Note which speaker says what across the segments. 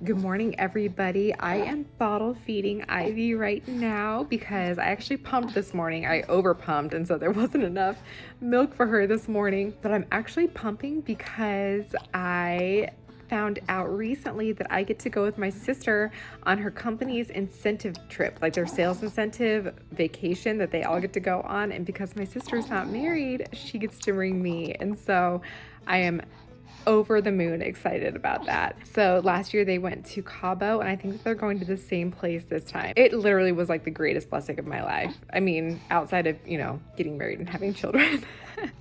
Speaker 1: Good morning, everybody. I am bottle feeding Ivy right now because I actually pumped this morning. I over pumped, and so there wasn't enough milk for her this morning. But I'm actually pumping because I found out recently that I get to go with my sister on her company's incentive trip, like their sales incentive vacation that they all get to go on. And because my sister's not married, she gets to bring me. And so I am over the moon excited about that. So last year they went to Cabo, and I think that they're going to the same place this time. It literally was like the greatest blessing of my life. I mean, outside of, getting married and having children.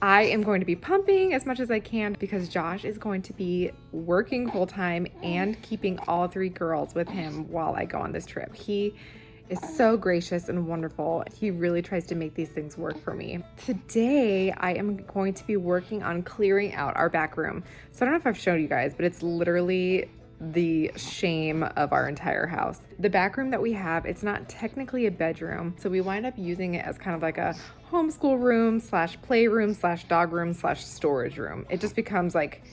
Speaker 1: I am going to be pumping as much as I can because Josh is going to be working full time and keeping all three girls with him while I go on this trip. He is so gracious and wonderful. He really tries to make these things work for me. Today, I am going to be working on clearing out our back room. So I don't know if I've shown you guys, but it's literally the shame of our entire house. The back room that we have, it's not technically a bedroom. So we wind up using it as kind of like a homeschool room / playroom / dog room / storage room. It just becomes like,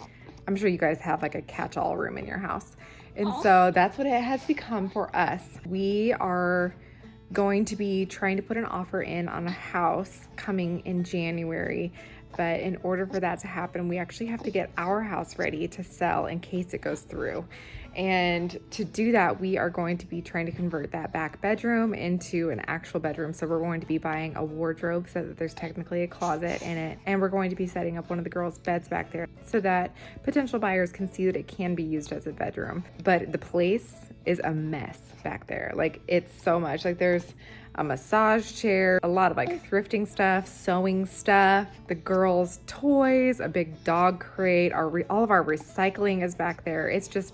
Speaker 1: I'm sure you guys have like a catch-all room in your house. And so that's what it has become for us. We are going to be trying to put an offer in on a house coming in January. But in order for that to happen, we actually have to get our house ready to sell in case it goes through. And to do that, we are going to be trying to convert that back bedroom into an actual bedroom. So we're going to be buying a wardrobe so that there's technically a closet in it. And we're going to be setting up one of the girls' beds back there so that potential buyers can see that it can be used as a bedroom. But the place is a mess back there. Like, it's so much. Like, there's a massage chair, a lot of like thrifting stuff, sewing stuff, the girls' toys, a big dog crate, all of our recycling is back there. It's just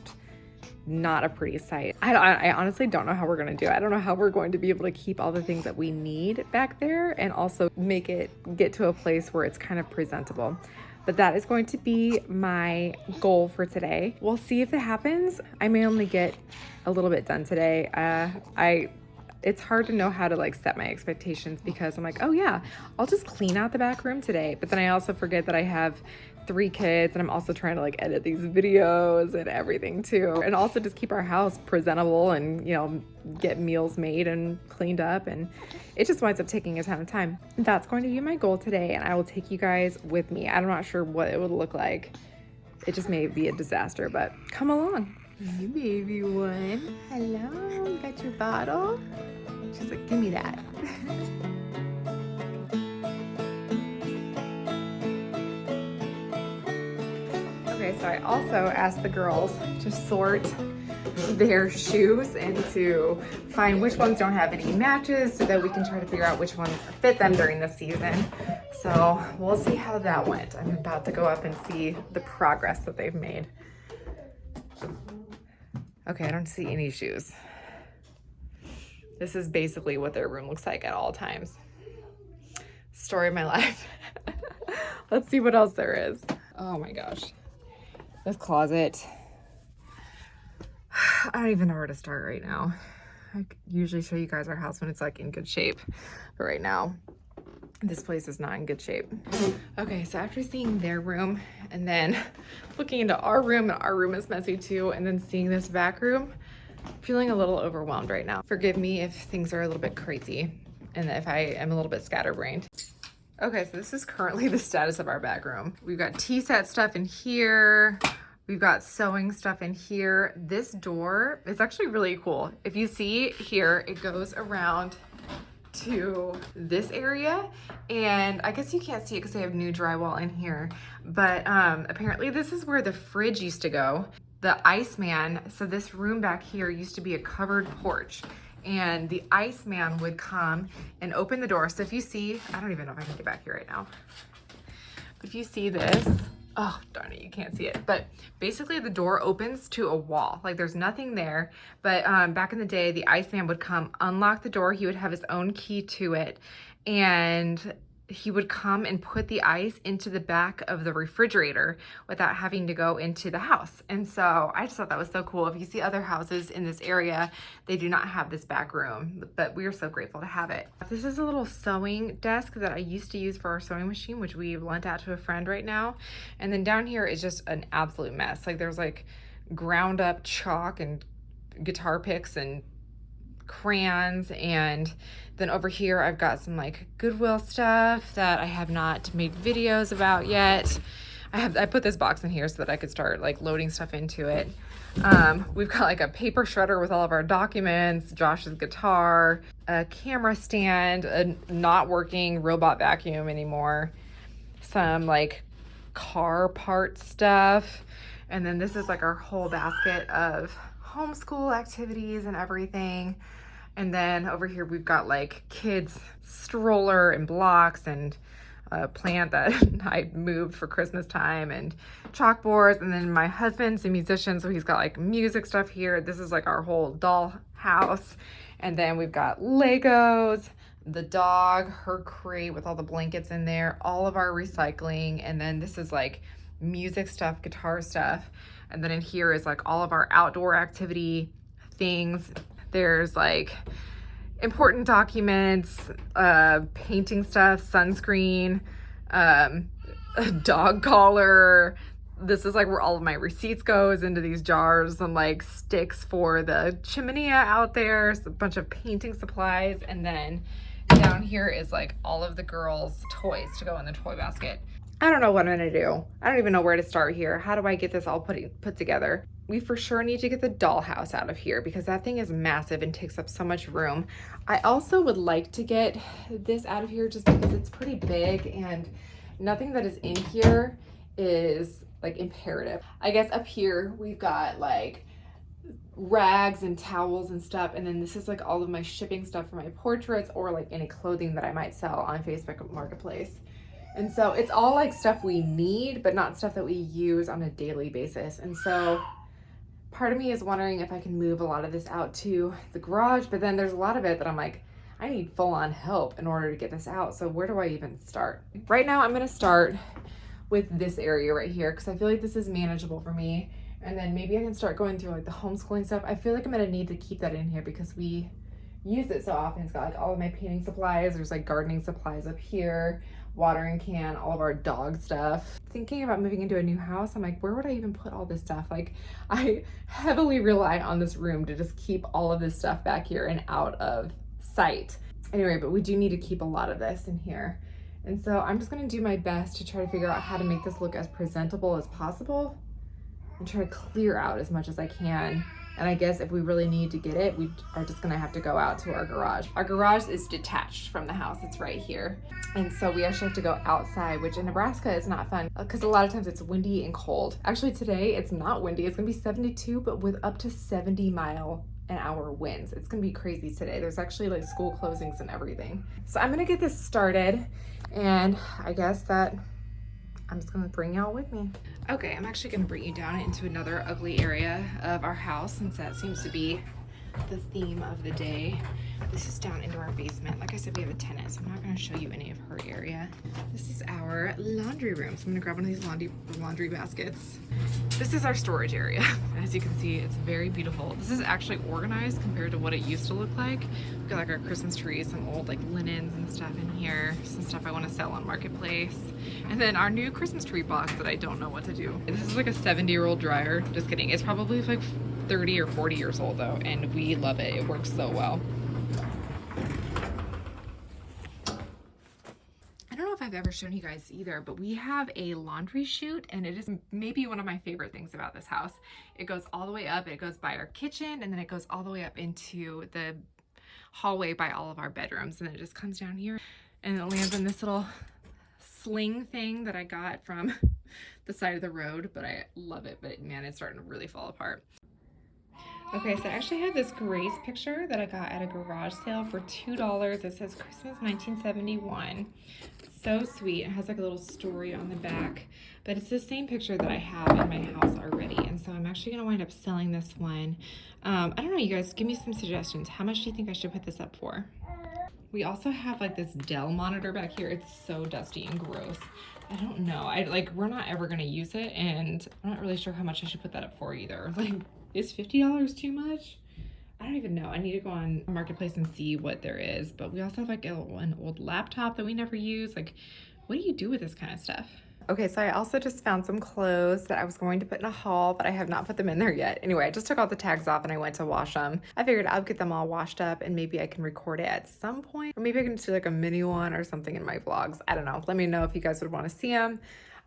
Speaker 1: not a pretty sight. I honestly don't know how we're going to do it. I don't know how we're going to be able to keep all the things that we need back there and also make it get to a place where it's kind of presentable. But that is going to be my goal for today. We'll see if it happens. I may only get a little bit done today. It's hard to know how to like set my expectations because I'm like, oh yeah, I'll just clean out the back room today. But then I also forget that I have 3 kids and I'm also trying to like edit these videos and everything too. And also just keep our house presentable and, get meals made and cleaned up. And it just winds up taking a ton of time. That's going to be my goal today. And I will take you guys with me. I'm not sure what it would look like. It just may be a disaster, but come along. Hey, baby one. Hello, got your bottle? She's like, give me that. Okay, so I also asked the girls to sort their shoes and to find which ones don't have any matches so that we can try to figure out which ones fit them during the season. So we'll see how that went. I'm about to go up and see the progress that they've made. Okay, I don't see any shoes. This is basically what their room looks like at all times. Story of my life. Let's see what else there is. Oh my gosh. This closet. I don't even know where to start right now. I usually show you guys our house when it's like in good shape. But right now, this place is not in good shape. Okay, so after seeing their room and then looking into our room, and our room is messy too, and then seeing this back room, I'm feeling a little overwhelmed right now. Forgive me if things are a little bit crazy and if I am a little bit scatterbrained. Okay, so this is currently the status of our back room. We've got tea set stuff in here. We've got sewing stuff in here. This door is actually really cool. If you see here, it goes around to this area, and I guess you can't see it because they have new drywall in here, but apparently this is where the fridge used to go, the Iceman. So this room back here used to be a covered porch, and the Iceman would come and open the door. So if you see, I don't even know if I can get back here right now, but if you see this, oh darn it, you can't see it, but basically the door opens to a wall. Like, there's nothing there, but back in the day, the Iceman would come, unlock the door. He would have his own key to it, and he would come and put the ice into the back of the refrigerator without having to go into the house. And so I just thought that was so cool. If you see other houses in this area, they do not have this back room, but we are so grateful to have it. This is a little sewing desk that I used to use for our sewing machine, which we lent out to a friend right now. And then down here is just an absolute mess. Like, there's like ground up chalk and guitar picks and crayons. And then over here I've got some like Goodwill stuff that I have not made videos about yet. I put this box in here so that I could start like loading stuff into it. We've got like a paper shredder with all of our documents, Josh's guitar, a camera stand, a not working robot vacuum anymore, some like car part stuff. And then this is like our whole basket of homeschool activities and everything. And then over here we've got like kids stroller and blocks and a plant that I moved for Christmas time and chalkboards. And then my husband's a musician, so he's got like music stuff here. This is like our whole doll house. And then we've got Legos, the dog, her crate with all the blankets in there, all of our recycling. And then this is like music stuff, guitar stuff. And then in here is like all of our outdoor activity things. There's like important documents, painting stuff, sunscreen, a dog collar. This is like where all of my receipts goes into these jars, some like sticks for the chimenea out there, a bunch of painting supplies. And then down here is like all of the girls' toys to go in the toy basket. I don't know what I'm gonna do. I don't even know where to start here. How do I get this all put together? We for sure need to get the dollhouse out of here because that thing is massive and takes up so much room. I also would like to get this out of here just because it's pretty big and nothing that is in here is like imperative. I guess up here we've got like rags and towels and stuff, and then this is like all of my shipping stuff for my portraits or like any clothing that I might sell on Facebook Marketplace. And so it's all like stuff we need, but not stuff that we use on a daily basis. And so part of me is wondering if I can move a lot of this out to the garage, but then there's a lot of it that I'm like, I need full-on help in order to get this out. So where do I even start? Right now I'm gonna start with this area right here because I feel like this is manageable for me. And then maybe I can start going through like the homeschooling stuff. I feel like I'm gonna need to keep that in here because we use it so often. It's got like all of my painting supplies. There's like gardening supplies up here, watering can, all of our dog stuff. Thinking about moving into a new house, I'm like, where would I even put all this stuff? Like, I heavily rely on this room to just keep all of this stuff back here and out of sight. Anyway, but we do need to keep a lot of this in here. And so I'm just gonna do my best to try to figure out how to make this look as presentable as possible and try to clear out as much as I can. And I guess if we really need to get it, we are just gonna have to go out to our garage. Our garage is detached from the house, it's right here. And so we actually have to go outside, which in Nebraska is not fun because a lot of times it's windy and cold. Actually today it's not windy, it's gonna be 72, but with up to 70-mile-an-hour winds. It's gonna be crazy today. There's actually like school closings and everything. So I'm gonna get this started and I guess that I'm just gonna bring y'all with me. Okay, I'm actually gonna bring you down into another ugly area of our house since that seems to be the theme of the day. This is down into our basement. Like I said, we have a tenant, so I'm not gonna show you any of her area. This is our laundry room. So I'm gonna grab one of these laundry baskets. This is our storage area. As you can see, it's very beautiful. This is actually organized compared to what it used to look like. We've got like our Christmas trees, some old like linens and stuff in here, some stuff I wanna sell on Marketplace. And then our new Christmas tree box that I don't know what to do. This is like a 70-year-old dryer. Just kidding. It's probably like 30 or 40 years old though, and we love it. It works so well. I don't know if I've ever shown you guys either, but we have a laundry chute, and it is maybe one of my favorite things about this house. It goes all the way up, it goes by our kitchen, and then it goes all the way up into the hallway by all of our bedrooms, and then it just comes down here, and it lands in this little sling thing that I got from the side of the road, but I love it, but man, it's starting to really fall apart. Okay, so I actually have this Grace picture that I got at a garage sale for $2. It says Christmas 1971. So sweet. It has like a little story on the back, but it's the same picture that I have in my house already. And so I'm actually gonna wind up selling this one. I don't know, you guys, give me some suggestions. How much do you think I should put this up for? We also have like this Dell monitor back here. It's so dusty and gross. I don't know. We're not ever gonna use it, and I'm not really sure how much I should put that up for either. Like, is $50 too much? I don't even know. I need to go on Marketplace and see what there is. But we also have like an old laptop that we never use. Like, what do you do with this kind of stuff? Okay, so I also just found some clothes that I was going to put in a haul, but I have not put them in there yet. Anyway, I just took all the tags off and I went to wash them. I figured I'll get them all washed up and maybe I can record it at some point. Or maybe I can do like a mini one or something in my vlogs. I don't know. Let me know if you guys would want to see them.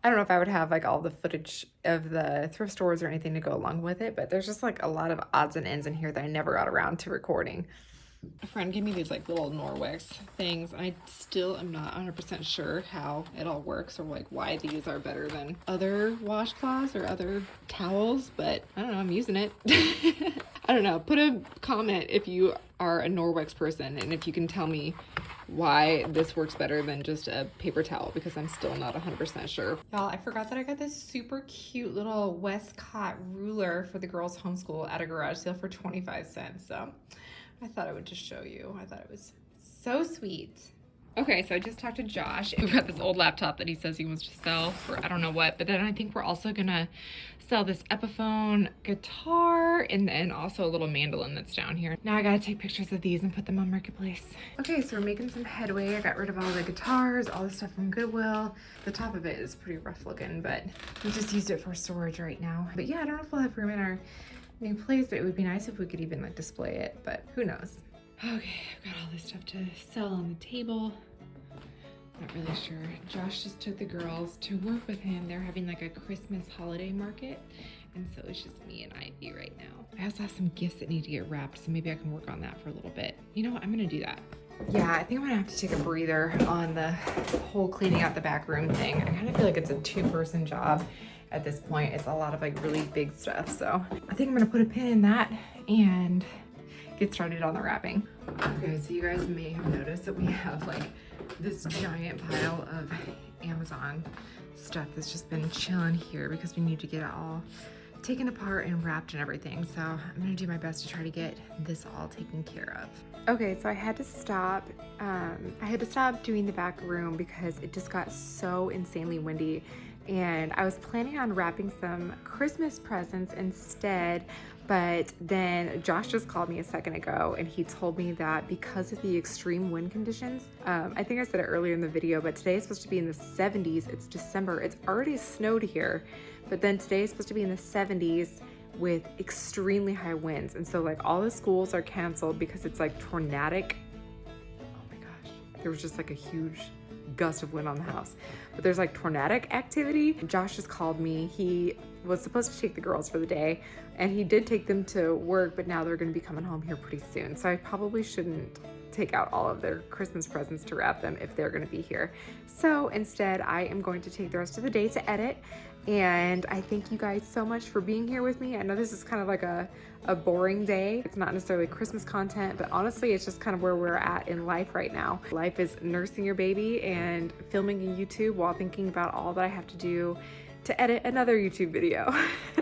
Speaker 1: I don't know if I would have like all the footage of the thrift stores or anything to go along with it, but there's just like a lot of odds and ends in here that I never got around to recording. A friend gave me these like little Norwex things, and I still am not 100% sure how it all works or like why these are better than other washcloths or other towels, but I don't know, I'm using it. I don't know, put a comment if you are a Norwex person and if you can tell me why this works better than just a paper towel, because I'm still not 100% sure. Y'all, I forgot that I got this super cute little Westcott ruler for the girls' homeschool at a garage sale for 25 cents, so I thought I would just show you. I thought it was so sweet. Okay, so I just talked to Josh. We've got this old laptop that he says he wants to sell for I don't know what, but then I think we're also gonna sell this Epiphone guitar and then also a little mandolin that's down here. Now I gotta take pictures of these and put them on Marketplace. Okay, so we're making some headway. I got rid of all the guitars, all the stuff from Goodwill. The top of it is pretty rough looking, but we just used it for storage right now. But yeah, I don't know if we'll have room in our new place, but it would be nice if we could even like display it, but who knows. Okay, I've got all this stuff to sell on the table. Not really sure. Josh just took the girls to work with him. They're having like a Christmas holiday market, and so it's just me and Ivy right now. I also have some gifts that need to get wrapped, so maybe I can work on that for a little bit. You know what, I'm gonna do that. Yeah, I think I'm gonna have to take a breather on the whole cleaning out the back room thing. I kind of feel like it's a two-person job at this point. It's a lot of like really big stuff, so I think I'm gonna put a pin in that and get started on the wrapping. Okay, so you guys may have noticed that we have like this giant pile of Amazon stuff that's just been chilling here because we need to get it all taken apart and wrapped and everything. So I'm gonna do my best to try to get this all taken care of. Okay, so I had to stop doing the back room because it just got so insanely windy, and I was planning on wrapping some Christmas presents instead, but then Josh just called me a second ago and he told me that because of the extreme wind conditions, I think I said it earlier in the video, but today is supposed to be in the 70s. It's December. It's already snowed here, but then today is supposed to be in the 70s with extremely high winds. And so like all the schools are canceled because it's like tornadic. Oh my gosh. There was just like a huge gust of wind on the house, but there's like tornadic activity. Josh just called me. He was supposed to take the girls for the day and he did take them to work, but now they're going to be coming home here pretty soon. So I probably shouldn't take out all of their Christmas presents to wrap them if they're going to be here. So instead I am going to take the rest of the day to edit. And I thank you guys so much for being here with me. I know this is kind of like a boring day. It's not necessarily Christmas content, but honestly, it's just kind of where we're at in life right now. Life is nursing your baby and filming a YouTube while thinking about all that I have to do to edit another YouTube video.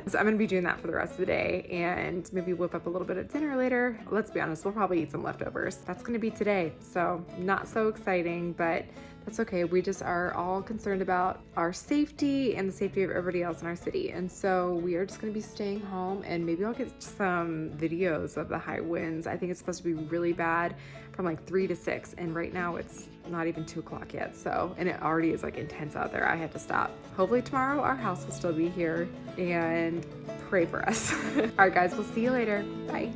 Speaker 1: So I'm gonna be doing that for the rest of the day and maybe whip up a little bit of dinner later. Let's be honest, we'll probably eat some leftovers. That's gonna be today. So not so exciting, but that's okay. We just are all concerned about our safety and the safety of everybody else in our city. And so we are just gonna be staying home, and maybe I'll get some videos of the high winds. I think it's supposed to be really bad from like 3 to 6. And right now it's not even 2 o'clock yet. So, and it already is like intense out there. I had to stop. Hopefully tomorrow our house will still be here, and pray for us. All right guys, we'll see you later. Bye.